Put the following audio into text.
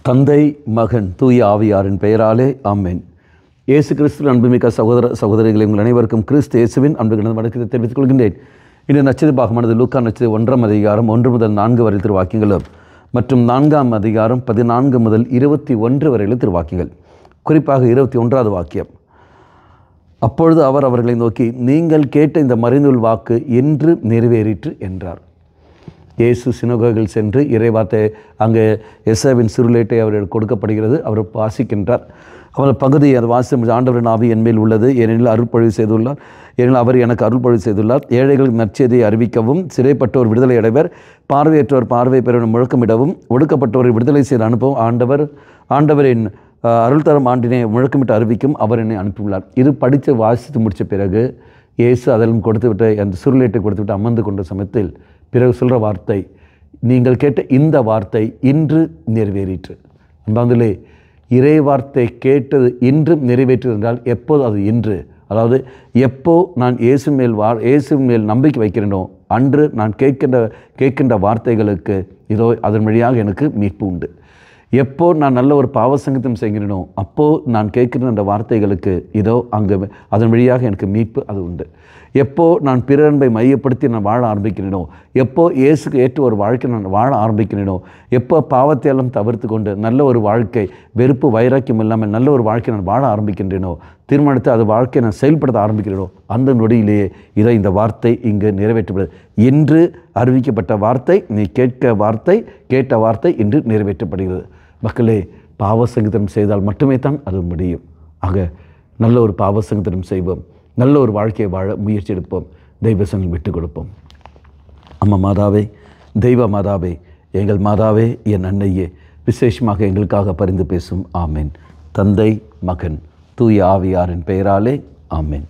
தந்தை மகன் தூய ஆவியாரின் பெயராலே ஆமென். இயேசு கிறிஸ்துவின் அன்புமிக்க சகோதர சகோதரிகளை உங்கள் அனைவருக்கும் கிறிஸ்து இயேசுவின் அன்புகிற வணக்கத்தை தெரிவித்துக் கொள்கின்றேன். இந்த நட்சத்திர பாகமானது லூக்கா நட்சத்திர 1ஆம் அதிகாரம் 1 முதல் 4 வரை திருவாக்கியங்களும் மற்றும் 4ஆம் அதிகாரம் 14 முதல் 21 வரையில் திருவாக்கியங்கள். குறிப்பாக 21வது வாக்கியம். அப்பொழுது அவர் அவர்களை நோக்கி, நீங்கள் கேட்ட இந்த மறைநூல் வாக்கு என்று நிறைவேறிற்று என்றார். இயேசு சினகோகில் சென்று இறைவார்த்தை அங்கே எசேவின் சிறுலேட்டை அவர்களுக்கு கொடுக்கப்படுகிறது. அவர் வாசிக்கின்றார். அவர் பகுதியை அதை வாசிக்கும் ஆண்டவரின் ஆவி என்மேல் உள்ளது, ஏனெனில் அருள்பொழிவு செய்துள்ளார். ஏனெனில் அவர் எனக்கு அருள்பொழிவு செய்துள்ளார். ஏழைகளுக்கு நற்செய்தியை அறிவிக்கவும், சிறைப்பட்டோர் விடுதலை அடைவர், பார்வையற்றோர் பார்வை பெற முழக்கமிடவும், ஒடுக்கப்பட்டோரை விடுதலை செய்து அனுப்பவும் ஆண்டவரின் அருள் தரும் ஆண்டினை முழக்கமிட்டு அறிவிக்கும் அவர் என்னை அனுப்பியுள்ளார். இது படித்து வாசித்து முடித்த பிறகு இயேசு அதெல்லாம் கொடுத்துவிட்டு அந்த சுருளேட்டை கொடுத்துவிட்டு அமர்ந்து கொண்ட சமயத்தில் பிறகு சொல்கிற வார்த்தை, நீங்கள் கேட்ட இந்த வார்த்தை இன்று நிறைவேறிற்று. அன்பாங்களே, இறை வார்த்தை கேட்டது இன்று நிறைவேற்று என்றால் எப்போது அது இன்று, அதாவது எப்போ நான் இயேசுவின் மேல் நம்பிக்கை வைக்கிறேனோ அன்று நான் கேட்கின்ற வார்த்தைகளுக்கு இதோ அதன் வழியாக எனக்கு மீட்பு உண்டு. எப்போ நான் நல்ல ஒரு பாவசங்கத்தம் செய்கிறேனோ அப்போது நான் கேட்கிற அந்த வார்த்தைகளுக்கு இதோ அங்கே அதன் வழியாக எனக்கு மீட்பு அது உண்டு. எப்போ நான் பிறன்பை மையப்படுத்தி நான் வாழ ஆரம்பிக்கிறேனோ, எப்போ இயேசுக்கு ஏற்ற ஒரு வாழ்க்கை நான் வாழ ஆரம்பிக்கிறேனோ, எப்போ பாவத்தையெல்லாம் தவிர்த்து கொண்டு நல்ல ஒரு வாழ்க்கை, வெறுப்பு வைராக்கியம் இல்லாமல் நல்ல ஒரு வாழ்க்கை நான் வாழ ஆரம்பிக்கின்றேனோ, தீர்மானித்து அது வாழ்க்கையை நான் செயல்படுத்த ஆரம்பிக்கிறேனோ, அந்த நொடியிலேயே இதை இந்த வார்த்தை இங்கு நிறைவேற்றப்படுது. இன்று அறிவிக்கப்பட்ட வார்த்தை, நீ கேட்ட வார்த்தை இன்று நிறைவேற்றப்படுகிறது. மக்களே, பாவசங்கீதம் செய்தால் மட்டுமே தான் அது முடியும். ஆக நல்ல ஒரு பாவசங்கீதம் செய்வோம், நல்ல ஒரு வாழ்க்கையை வாழ முயற்சி எடுப்போம், தெய்வசங்கள் விட்டு கொடுப்போம். அம்மா மாதாவே, தெய்வ மாதாவே, எங்கள் மாதாவே, என் அன்னையே, விசேஷமாக எங்களுக்காக பரிந்து பேசும். ஆமேன். தந்தை மகன் தூய ஆவியாரின் பெயராலே ஆமேன்.